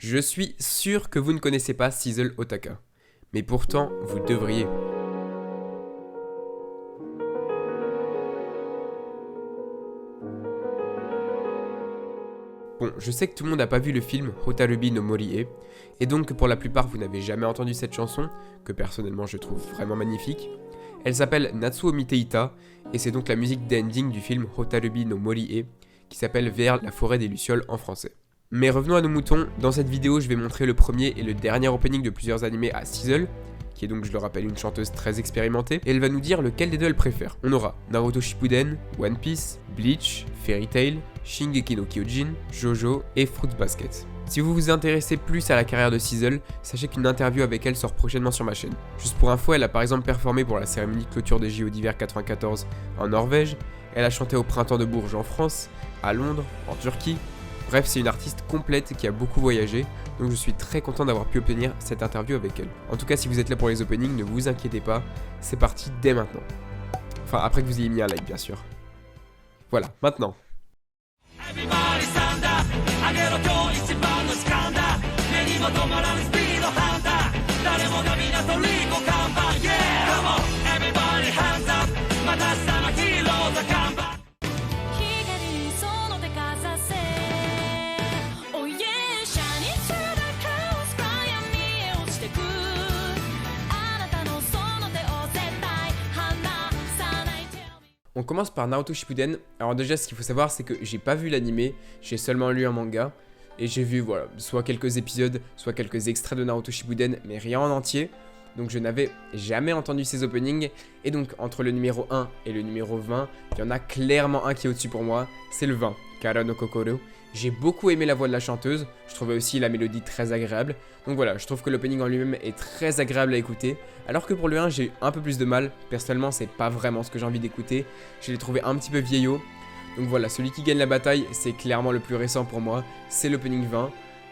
Je suis sûr que vous ne connaissez pas Sizzle Otaka. Mais pourtant, vous devriez. Bon, je sais que tout le monde n'a pas vu le film Hotarubi no Morie, et donc que pour la plupart vous n'avez jamais entendu cette chanson, que personnellement je trouve vraiment magnifique. Elle s'appelle Natsuo Miteita, et c'est donc la musique d'ending du film Hotarubi no Morie, qui s'appelle Vers la forêt des Lucioles en français. Mais revenons à nos moutons, dans cette vidéo je vais montrer le premier et le dernier opening de plusieurs animés à Sizzle, qui est donc, je le rappelle, une chanteuse très expérimentée, et elle va nous dire lequel des deux elle préfère. On aura Naruto Shippuden, One Piece, Bleach, Fairy Tail, Shingeki no Kyojin, Jojo et Fruits Basket. Si vous vous intéressez plus à la carrière de Sizzle, sachez qu'une interview avec elle sort prochainement sur ma chaîne. Juste pour info, elle a par exemple performé pour la cérémonie de clôture des JO d'hiver 94 en Norvège, elle a chanté au Printemps de Bourges en France, à Londres, en Turquie. Bref, c'est une artiste complète qui a beaucoup voyagé, donc je suis très content d'avoir pu obtenir cette interview avec elle. En tout cas, si vous êtes là pour les openings, ne vous inquiétez pas, c'est parti dès maintenant. Enfin, après que vous ayez mis un like, bien sûr. Voilà, maintenant. On commence par Naruto Shippuden. Alors déjà, ce qu'il faut savoir, c'est que j'ai pas vu l'animé, j'ai seulement lu un manga. Et j'ai vu, voilà, soit quelques épisodes, soit quelques extraits de Naruto Shippuden, mais rien en entier. Donc je n'avais jamais entendu ces openings. Et donc, entre le numéro 1 et le numéro 20, il y en a clairement un qui est au-dessus pour moi. C'est le 20, Kara no Kokoro. J'ai beaucoup aimé la voix de la chanteuse. Je trouvais aussi la mélodie très agréable. Donc voilà, je trouve que l'opening en lui-même est très agréable à écouter. Alors que pour le 1, j'ai eu un peu plus de mal. Personnellement, c'est pas vraiment ce que j'ai envie d'écouter. Je l'ai trouvé un petit peu vieillot. Donc voilà, celui qui gagne la bataille, c'est clairement le plus récent pour moi. C'est l'opening 20.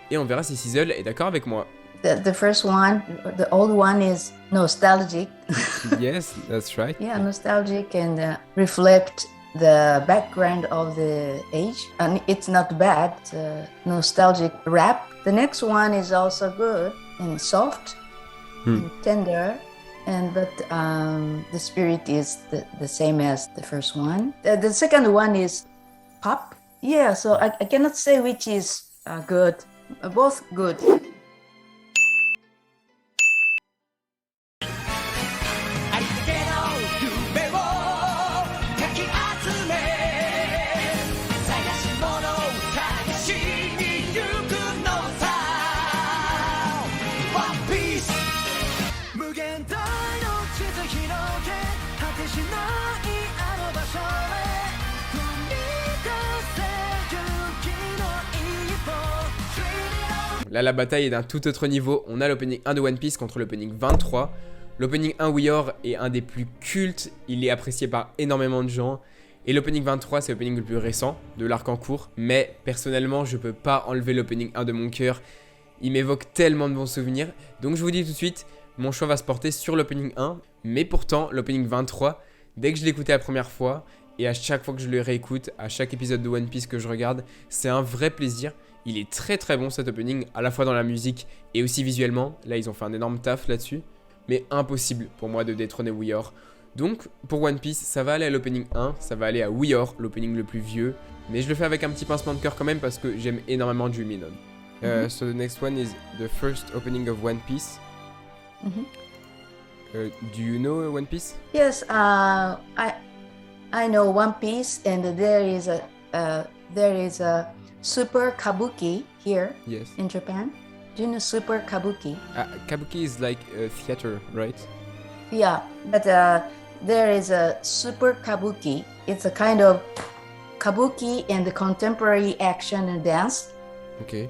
Et on verra si Sizzle est d'accord avec moi. The first one, the old one is nostalgic. Yes, that's right. Yeah, nostalgic and reflect the background of the age. And it's not bad, it's a nostalgic rap. The next one is also good and soft and tender. But the spirit is the same as the first one. The second one is pop. Yeah, so I cannot say which is good. Both good. Là, la bataille est d'un tout autre niveau. On a l'opening 1 de One Piece contre l'opening 23. L'opening 1 We Are est un des plus cultes. Il est apprécié par énormément de gens. Et l'opening 23, c'est l'opening le plus récent de l'arc en cours. Mais personnellement, je peux pas enlever l'opening 1 de mon cœur. Il m'évoque tellement de bons souvenirs. Donc je vous dis tout de suite, mon choix va se porter sur l'opening 1. Mais pourtant, l'opening 23, dès que je l'écoutais la première fois, et à chaque fois que je le réécoute, à chaque épisode de One Piece que je regarde, c'est un vrai plaisir. Il est très très bon cet opening, à la fois dans la musique et aussi visuellement. Là, ils ont fait un énorme taf là-dessus. Mais impossible pour moi de détrôner We Are. Donc, pour One Piece, ça va aller à l'opening 1, ça va aller à We Are, l'opening le plus vieux. Mais je le fais avec un petit pincement de cœur quand même parce que j'aime énormément Dreamin' On. So the next one is the first opening of One Piece. Do you know One Piece? Yes, I know One Piece, and there is a Super Kabuki here in Japan. Do you know Super Kabuki? Kabuki is like a theater, right? Yeah, but there is a Super Kabuki. It's a kind of Kabuki and contemporary action and dance. Okay.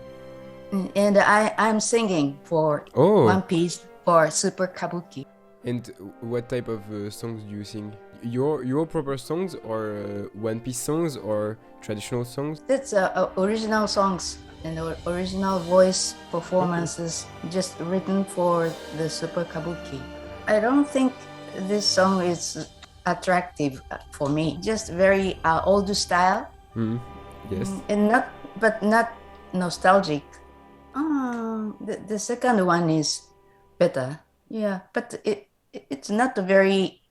And I'm singing for One Piece for Super Kabuki. And what type of songs do you sing? Your proper songs or One Piece songs or traditional songs? That's original songs and original voice performances just written for the Super Kabuki. I don't think this song is attractive for me. Just very old style. Yes. And not nostalgic. The second one is better. Yeah, but it's not very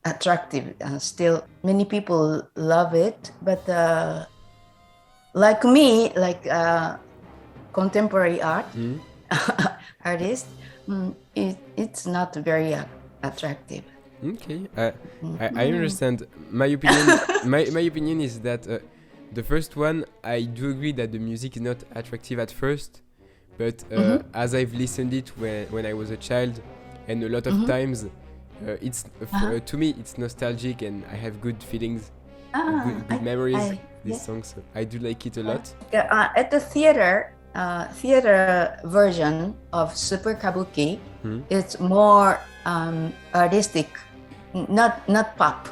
attractive. Still, many people love it, but like me, like contemporary art artist, it's not very attractive. Okay, I understand. My opinion, my opinion is that the first one, I do agree that the music is not attractive at first, but as I've listened it when I was a child, and a lot of times, it's to me it's nostalgic and I have good feelings, good memories. These songs, I do like it a lot. At the theater version of Super Kabuki, it's more artistic, not pop.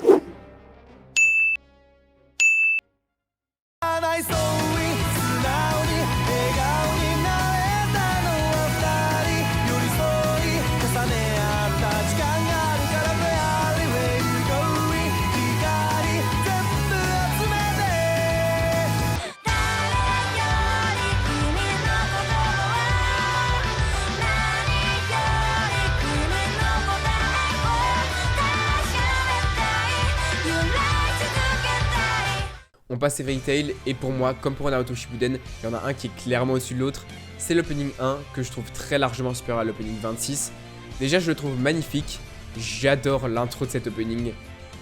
On passe à Fairy Tail, et pour moi, comme pour Naruto Shippuden, il y en a un qui est clairement au-dessus de l'autre. C'est l'opening 1 que je trouve très largement supérieur à l'opening 26. Déjà, je le trouve magnifique. J'adore l'intro de cet opening.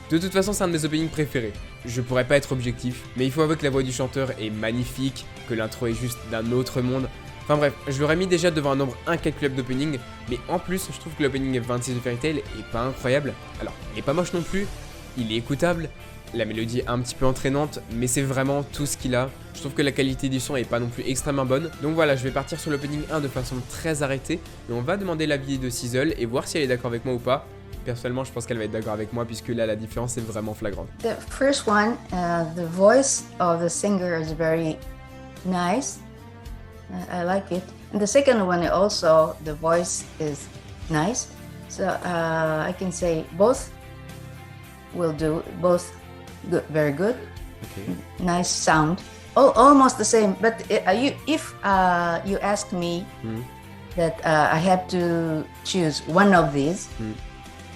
De toute façon, c'est un de mes openings préférés. Je pourrais pas être objectif, mais il faut avouer que la voix du chanteur est magnifique, que l'intro est juste d'un autre monde. Enfin bref, je l'aurais mis déjà devant un nombre incalculable d'openings, mais en plus, je trouve que l'opening 26 de Fairy Tail est pas incroyable. Alors, il est pas moche non plus, il est écoutable. La mélodie est un petit peu entraînante, mais c'est vraiment tout ce qu'il a. Je trouve que la qualité du son est pas non plus extrêmement bonne. Donc voilà, je vais partir sur l'opening 1 de façon très arrêtée. Et on va demander l'avis de Sizzle et voir si elle est d'accord avec moi ou pas. Personnellement, je pense qu'elle va être d'accord avec moi puisque là, la différence est vraiment flagrante. The first one, the voice of the singer is very nice. I like it. And the second one also, the voice is nice. So I can say both will do, both good, very good. Okay. Nice sound. Almost the same, but if you ask me that I have to choose one of these,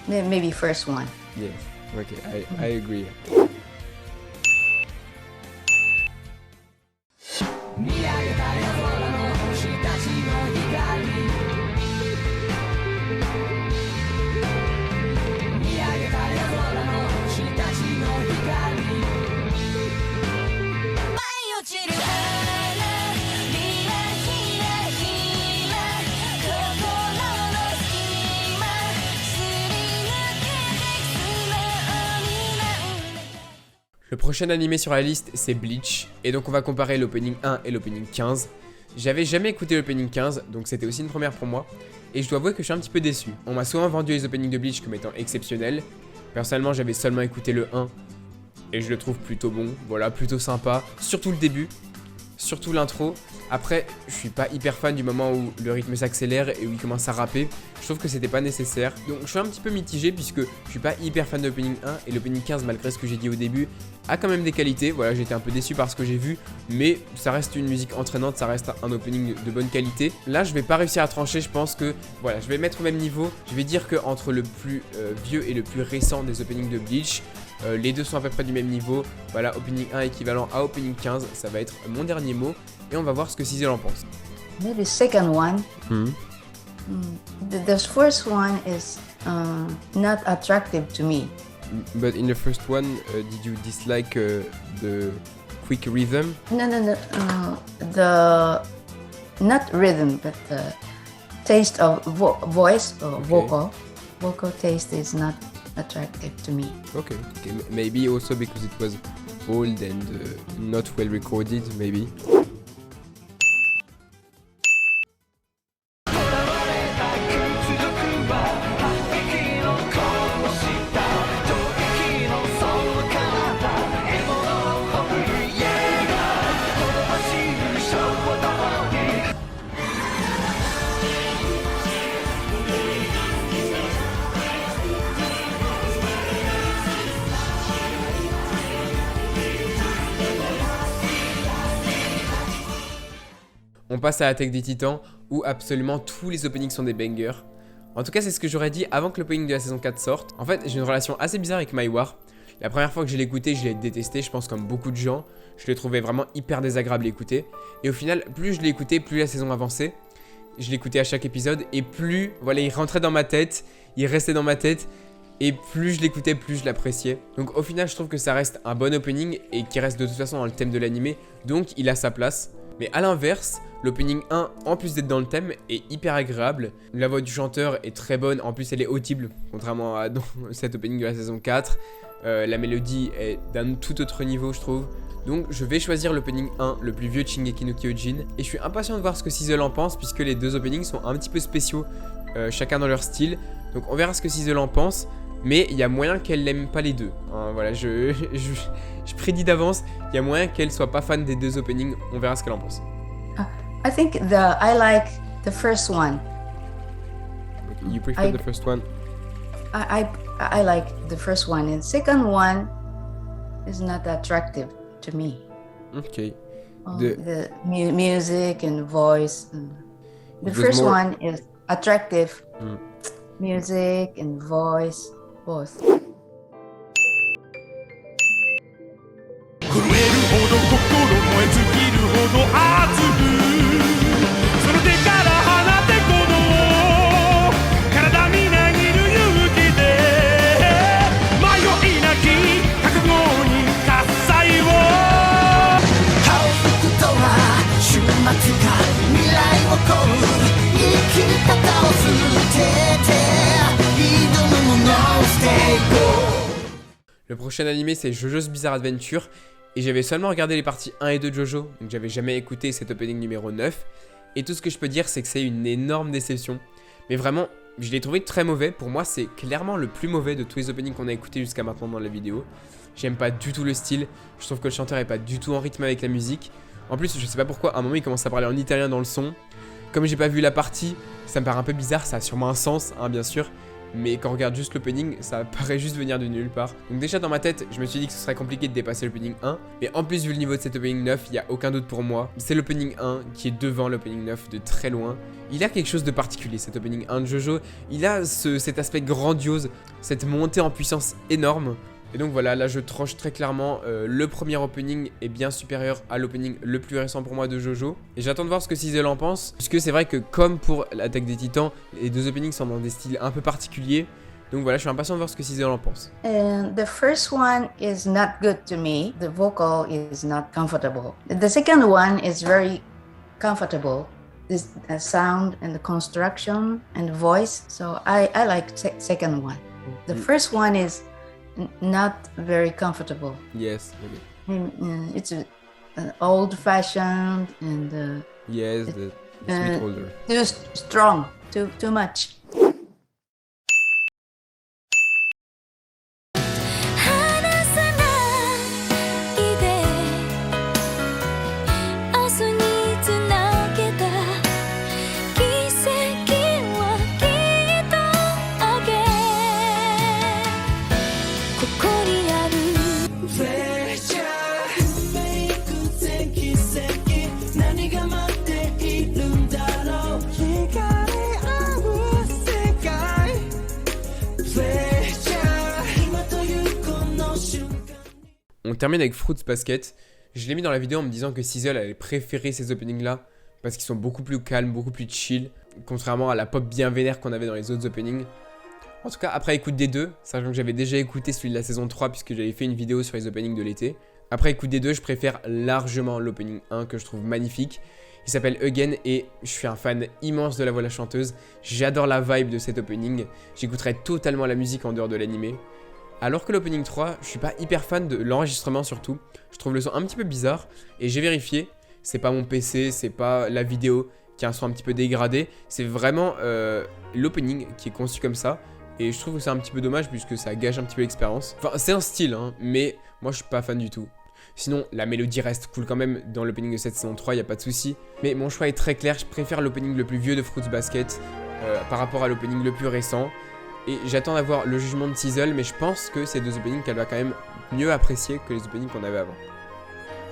maybe first one. Yes, okay, I agree. Le prochain animé sur la liste, c'est Bleach, et donc on va comparer l'opening 1 et l'opening 15. J'avais jamais écouté l'opening 15, donc c'était aussi une première pour moi, et je dois avouer que je suis un petit peu déçu. On m'a souvent vendu les openings de Bleach comme étant exceptionnels. Personnellement, j'avais seulement écouté le 1, et je le trouve plutôt bon, voilà, plutôt sympa, surtout le début, surtout l'intro. Après, je suis pas hyper fan du moment où le rythme s'accélère et où il commence à rapper. Je trouve que c'était pas nécessaire. Donc je suis un petit peu mitigé puisque je suis pas hyper fan de l'opening 1 et l'opening 15, malgré ce que j'ai dit au début, a quand même des qualités. Voilà, j'étais un peu déçu par ce que j'ai vu, mais ça reste une musique entraînante, ça reste un opening de bonne qualité. Là, je vais pas réussir à trancher, je pense que voilà, je vais mettre au même niveau. Je vais dire que entre le plus vieux et le plus récent des openings de Bleach, les deux sont à peu près du même niveau. Voilà, opening 1 équivalent à opening 15, ça va être mon dernier mot. Et on va voir ce que Sizzle en pense. Maybe second one. The first one is not attractive to me. But in the first one, did you dislike the quick rhythm? No. The not rhythm, but the taste of voice or Okay. vocal taste is not attractive to me. Okay. Maybe also because it was old and not well recorded, maybe. passe à Attaque des Titans, où absolument tous les openings sont des bangers. En tout cas, c'est ce que j'aurais dit avant que l'opening de la saison 4 sorte. En fait, j'ai une relation assez bizarre avec My War. La première fois que je l'ai écouté, je l'ai détesté, je pense comme beaucoup de gens. Je l'ai trouvé vraiment hyper désagréable à écouter. Et au final, plus je l'ai écouté, plus la saison avançait. Je l'écoutais à chaque épisode et plus, voilà, il rentrait dans ma tête, il restait dans ma tête. Et plus je l'écoutais, plus je l'appréciais. Donc au final, je trouve que ça reste un bon opening et qui reste de toute façon dans le thème de l'animé. Donc il a sa place. Mais à l'inverse, l'opening 1, en plus d'être dans le thème, est hyper agréable. La voix du chanteur est très bonne, en plus elle est audible, contrairement à dans cet opening de la saison 4. La mélodie est d'un tout autre niveau, je trouve. Donc je vais choisir l'opening 1, le plus vieux de Shingeki no Kyojin. Et je suis impatient de voir ce que Sizzle en pense, puisque les deux openings sont un petit peu spéciaux, chacun dans leur style. Donc on verra ce que Sizzle en pense. Mais il y a moyen qu'elle n'aime pas les deux. Hein, voilà, je prédis d'avance, il y a moyen qu'elle soit pas fan des deux openings. On verra ce qu'elle en pense. I think I like the first one. Okay, you prefer the first one? I like the first one, and second one is not attractive to me. Okay. The music and voice. The first one is attractive. Music and voice, both. 未来をこう生き方を捨てて挑むものを捨ていこう。Le prochain animé c'est JoJo's Bizarre Adventure et j'avais seulement regardé les parties 1 et 2 de JoJo, donc j'avais jamais écouté cet opening numéro 9 et tout ce que je peux dire c'est que c'est une énorme déception. Mais vraiment, je l'ai trouvé très mauvais, pour moi c'est clairement le plus mauvais de tous les openings qu'on a écoutés jusqu'à maintenant dans la vidéo. J'aime pas du tout le style, je trouve que le chanteur est pas du tout en rythme avec la musique. En plus, je sais pas pourquoi, à un moment il commence à parler en italien dans le son. Comme j'ai pas vu la partie, ça me paraît un peu bizarre, ça a sûrement un sens, hein, bien sûr. Mais quand on regarde juste l'opening, ça paraît juste venir de nulle part. Donc déjà dans ma tête, je me suis dit que ce serait compliqué de dépasser l'opening 1. Mais en plus, vu le niveau de cet opening 9, il n'y a aucun doute pour moi. C'est l'opening 1 qui est devant l'opening 9 de très loin. Il a quelque chose de particulier, cet opening 1 de JoJo. Il a cet aspect grandiose, cette montée en puissance énorme. Et donc voilà, là je tranche très clairement, le premier opening est bien supérieur à l'opening le plus récent pour moi de JoJo. Et j'attends de voir ce que Sizzle en pense, puisque c'est vrai que comme pour l'Attaque des Titans, les deux openings sont dans des styles un peu particuliers. Donc voilà, je suis impatient de voir ce que Sizzle en pense. And the first one is not good to me. The vocal is not comfortable. The second one is very comfortable. This sound and the construction and voice. So I like second one. The first one is not very comfortable. Yes. And, it's old-fashioned and yes, it's a bit older. Too strong, too much. On termine avec Fruits Basket. Je l'ai mis dans la vidéo en me disant que Sizzle allait préférer ces openings là parce qu'ils sont beaucoup plus calmes, beaucoup plus chill, contrairement à la pop bien vénère qu'on avait dans les autres openings. En tout cas, après écoute des deux, sachant que j'avais déjà écouté celui de la saison 3 puisque j'avais fait une vidéo sur les openings de l'été. Après écoute des deux, je préfère largement l'opening 1 que je trouve magnifique. Il s'appelle Again et je suis un fan immense de la voix de la chanteuse. J'adore la vibe de cet opening. J'écouterai totalement la musique en dehors de l'animé. Alors que l'opening 3, je suis pas hyper fan de l'enregistrement surtout. Je trouve le son un petit peu bizarre et j'ai vérifié. C'est pas mon PC, c'est pas la vidéo qui a un son un petit peu dégradé. C'est vraiment l'opening qui est conçu comme ça. Et je trouve que c'est un petit peu dommage puisque ça gâche un petit peu l'expérience. Enfin, c'est un style, hein, mais moi je suis pas fan du tout. Sinon, la mélodie reste cool quand même dans l'opening de cette saison 3, y a pas de souci. Mais mon choix est très clair, je préfère l'opening le plus vieux de Fruits Basket par rapport à l'opening le plus récent. Et j'attends d'avoir le jugement de Sizzle, mais je pense que ces deux openings qu'elle va quand même mieux apprécier que les openings qu'on avait avant.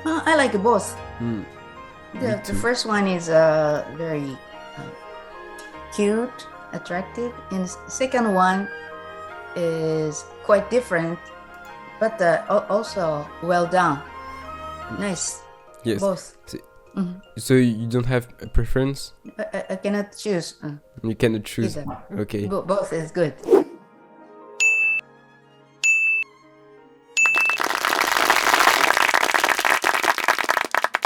I like both. Me The too. first one is very cute, attractive, and second one is quite different, but also well done. Nice, Yes. both. So you don't have a preference? I cannot choose. You cannot choose. Either. Okay. Both is good.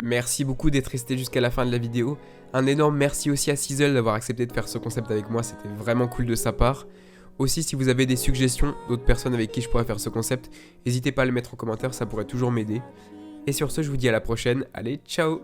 Merci beaucoup d'être resté jusqu'à la fin de la vidéo. Un énorme merci aussi à Sizzle d'avoir accepté de faire ce concept avec moi, c'était vraiment cool de sa part. Aussi, si vous avez des suggestions d'autres personnes avec qui je pourrais faire ce concept, n'hésitez pas à le mettre en commentaire, ça pourrait toujours m'aider. Et sur ce, je vous dis à la prochaine. Allez, ciao!